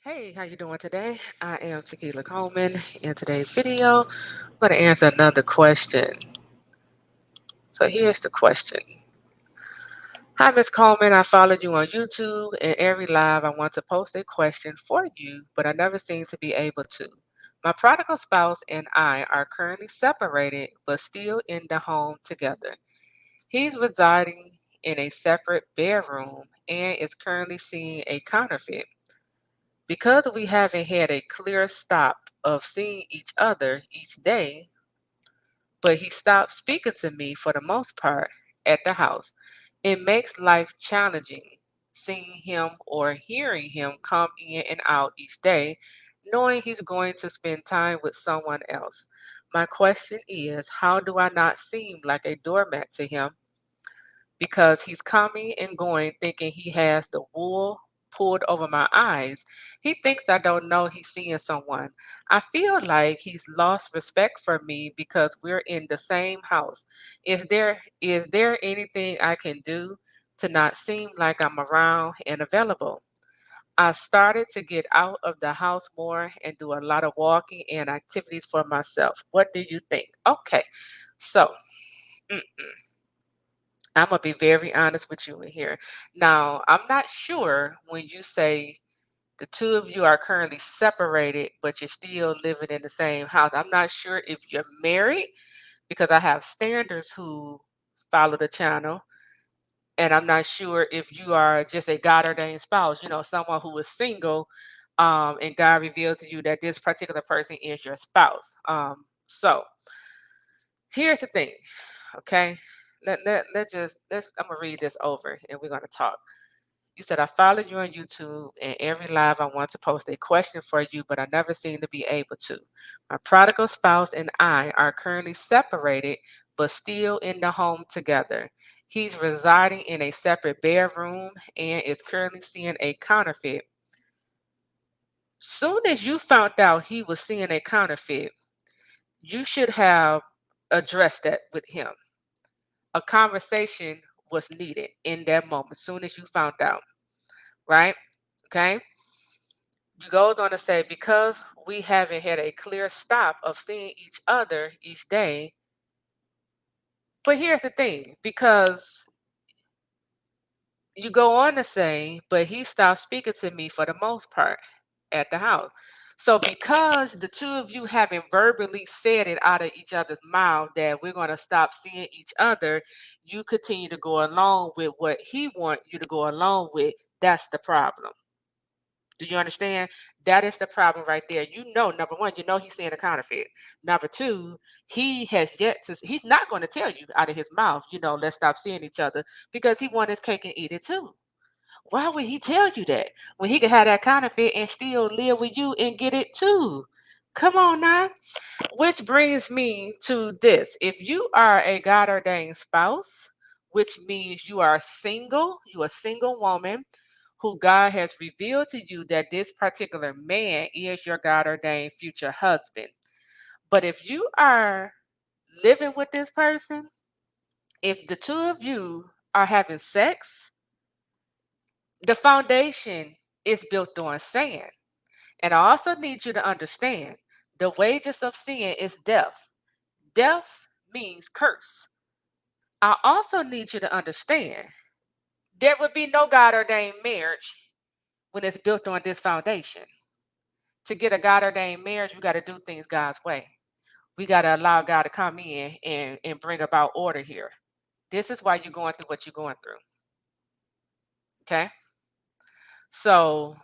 Hey, how you doing today? I am Taquila Coleman. In today's video, I'm going to answer another question. So here's the question. Hi, Miss Coleman. I followed you on YouTube, and every live I want to post a question for you, but I never seem to be able to. My prodigal spouse and I are currently separated, but still in the home together. He's residing in a separate bedroom and is currently seeing a counterfeit. Because we haven't had a clear stop of seeing each other each day, but he stopped speaking to me for the most part at the house, it makes life challenging seeing him or hearing him come in and out each day, knowing he's going to spend time with someone else. My question is, how do I not seem like a doormat to him because he's coming and going thinking he has the wool pulled over my eyes. He thinks I don't know he's seeing someone. I feel like he's lost respect for me because we're in the same house. Is there anything I can do to not seem like I'm around and available? I started to get out of the house more and do a lot of walking and activities for myself. What do you think? Okay, so mm, I'm gonna be very honest with you in here. Now, I'm not sure when you say the two of you are currently separated, but you're still living in the same house. I'm not sure if you're married because I have standards who follow the channel, and I'm not sure if you are just a God ordained spouse. Someone who is single, and God revealed to you that this particular person is your spouse. So here's the thing, okay? Let's I'm gonna read this over and we're gonna talk. You said I followed you on YouTube and every live I want to post a question for you, but I never seem to be able to. My prodigal spouse and I are currently separated, but still in the home together. He's residing in a separate bedroom and is currently seeing a counterfeit. Soon as you found out he was seeing a counterfeit, you should have addressed that with him. A conversation was needed in that moment, soon as you found out, right? Okay. You goes on to say, because we haven't had a clear stop of seeing each other each day. But here's the thing, because you go on to say, but he stopped speaking to me for the most part at the house. So because the two of you haven't verbally said it out of each other's mouth that we're going to stop seeing each other, you continue to go along with what he wants you to go along with. That's the problem. Do you understand? That is the problem right there. Number one, he's saying a counterfeit. Number two, he's not going to tell you out of his mouth, let's stop seeing each other because he wants his cake and eat it too. Why would he tell you that when he could have that counterfeit and still live with you and get it too? Come on now. Which brings me to this. If you are a God ordained spouse, which means you a single woman who God has revealed to you that this particular man is your God ordained future husband. But if you are living with this person, if the two of you are having sex, the foundation is built on sand. And I also need you to understand the wages of sin is death. Death means curse. I also need you to understand there would be no God ordained marriage when it's built on this foundation. To get a God ordained marriage, we got to do things God's way. We got to allow God to come in and bring about order here. This is why you're going through what you're going through. Okay? So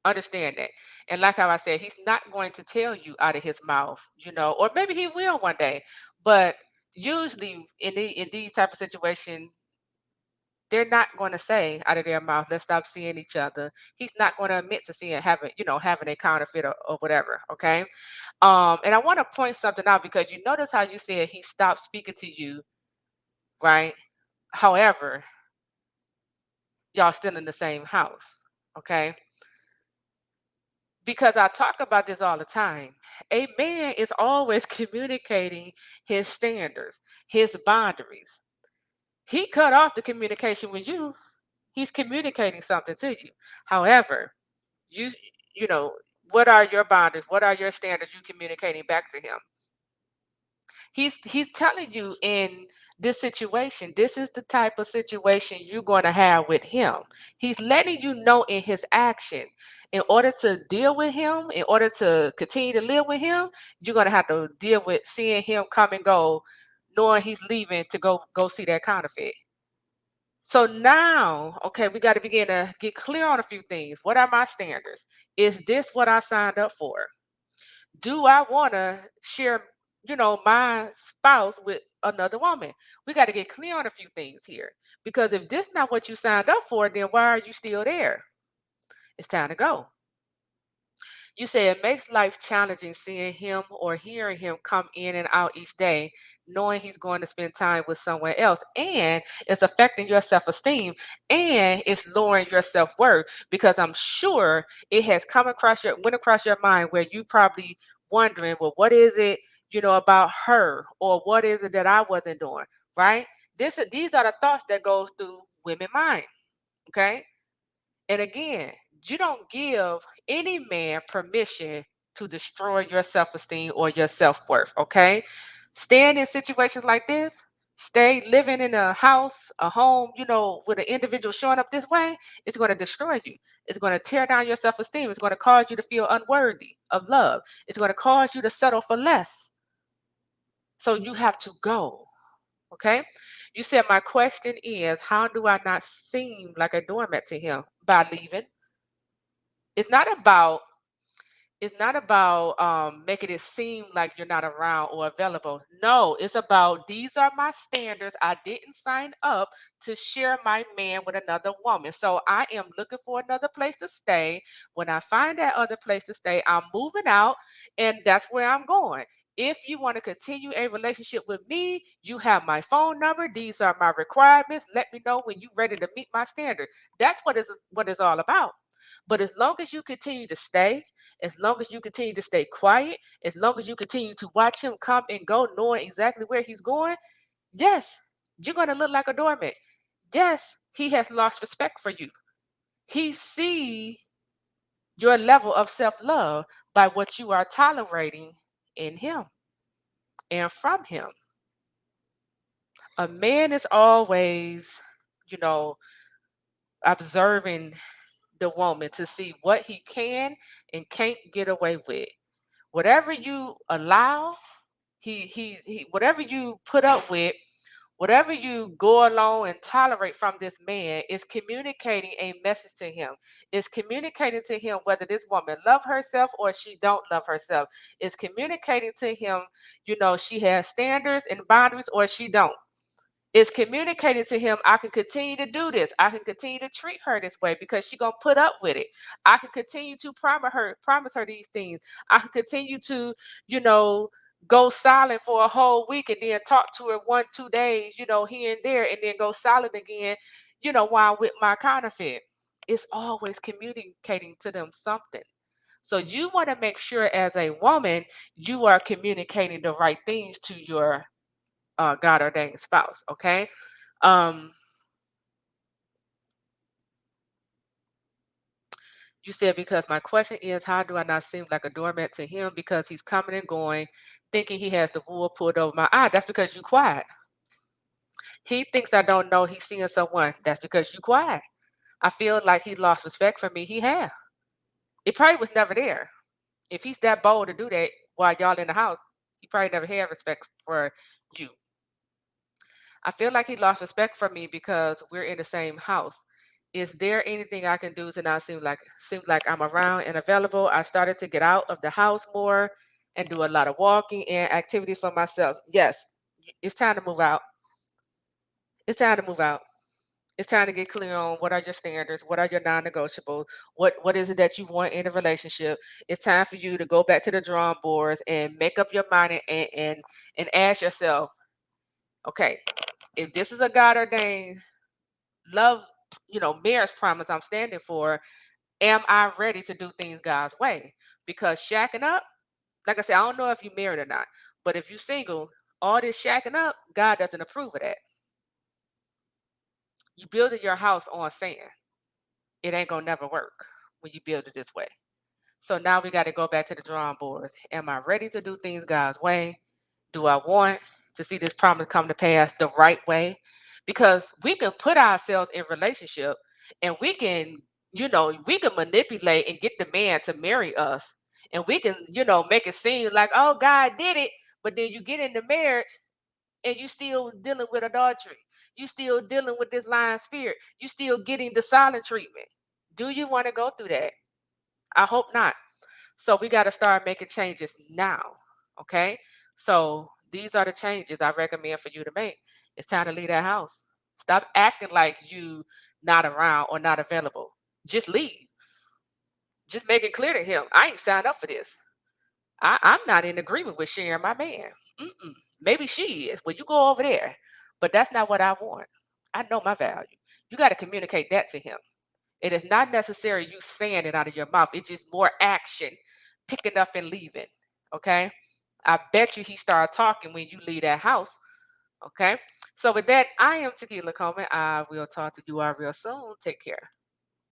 understand that. And like how I said, he's not going to tell you out of his mouth, or maybe he will one day. But usually in these type of situations, they're not going to say out of their mouth, let's stop seeing each other. He's not going to admit to having a counterfeit or whatever. Okay. And I want to point something out because you notice how you said he stopped speaking to you, right? However, y'all still in the same house. Okay. Because I talk about this all the time. A man is always communicating his standards, his boundaries. He cut off the communication with you. He's communicating something to you. However, you you know, what are your boundaries? What are your standards you communicating back to him? He's telling you in this situation, this is the type of situation you're going to have with him. He's letting you know in his action. In order to deal with him, in order to continue to live with him, you're going to have to deal with seeing him come and go, knowing he's leaving to go see that counterfeit. So now, okay, we got to begin to get clear on a few things. What are my standards? Is this what I signed up for? Do I want to share, my spouse with another woman? We got to get clear on a few things here. Because if this is not what you signed up for, then why are you still there? It's time to go. You say it makes life challenging seeing him or hearing him come in and out each day, knowing he's going to spend time with someone else, and it's affecting your self esteem, and it's lowering your self worth. Because I'm sure it has went across your mind where you probably wondering, well, what is it, about her, or what is it that I wasn't doing, right? These are the thoughts that goes through women mind. Okay, and again, you don't give any man permission to destroy your self esteem or your self worth. Okay. Staying in situations like this, stay living in a house, a home, with an individual showing up this way, it's going to destroy you. It's going to tear down your self esteem. It's going to cause you to feel unworthy of love. It's going to cause you to settle for less. So you have to go. Okay. You said, my question is, how do I not seem like a doormat to him? By leaving. It's not about making it seem like you're not around or available. No, it's about, these are my standards. I didn't sign up to share my man with another woman. So I am looking for another place to stay. When I find that other place to stay, I'm moving out, and that's where I'm going. If you want to continue a relationship with me, you have my phone number. These are my requirements. Let me know when you're ready to meet my standard. That's what it's all about. But as long as you continue to stay, as long as you continue to stay quiet, as long as you continue to watch him come and go, knowing exactly where he's going, yes, you're going to look like a doormat. Yes, he has lost respect for you. He see your level of self-love by what you are tolerating in him and from him. A man is always, you know, observing the woman to see what he can and can't get away with. Whatever you allow, he whatever you put up with, whatever you go along and tolerate from this man is communicating a message to him. It's communicating to him whether this woman love herself or she don't love herself. It's communicating to him, she has standards and boundaries or she don't. It's communicating to him, I can continue to do this. I can continue to treat her this way because she gonna put up with it. I can continue to promise her these things. I can continue to, you know, go silent for a whole week and then talk to her 1, 2 days, here and there, and then go silent again, while I'm with my counterfeit. It's always communicating to them something. So you want to make sure as a woman, you are communicating the right things to your God ordained spouse. Okay. Um, you said, because my question is, how do I not seem like a doormat to him because he's coming and going, thinking he has the wool pulled over my eye? That's because you quiet. He thinks I don't know he's seeing someone. That's because you quiet. I feel like he lost respect for me. He have. It probably was never there. If he's that bold to do that while y'all in the house, he probably never had respect for you. I feel like he lost respect for me because we're in the same house. Is there anything I can do to not seem like I'm around and available? I started to get out of the house more and do a lot of walking and activities for myself. Yes, it's time to move out. It's time to move out. It's time to get clear on what are your standards, what are your non-negotiables, what is it that you want in a relationship. It's time for you to go back to the drawing boards and make up your mind and ask yourself, okay, if this is a God ordained love, marriage promise I'm standing for, am I ready to do things God's way? Because shacking up, like I said, I don't know if you're married or not, but if you're single, all this shacking up, God doesn't approve of that. You building your house on sand. It ain't gonna never work when you build it this way. So now we got to go back to the drawing board. Am I ready to do things God's way? Do I want to see this promise come to pass the right way? Because we can put ourselves in relationship and we can, we can manipulate and get the man to marry us. And we can, make it seem like, oh, God did it. But then you get into marriage and you still dealing with adultery. You still dealing with this lying spirit. You still getting the silent treatment. Do you want to go through that? I hope not. So we got to start making changes now. Okay. So these are the changes I recommend for you to make. It's time to leave that house. Stop acting like you not around or not available. Just leave. Just make it clear to him. I ain't signed up for this. I'm not in agreement with sharing my man. Mm-mm. Maybe she is. Well, you go over there. But that's not what I want. I know my value. You got to communicate that to him. It is not necessary you saying it out of your mouth. It's just more action, picking up and leaving. Okay. I bet you he started talking when you leave that house. Okay. So with that, I am Taquila Coleman. I will talk to you all real soon. Take care.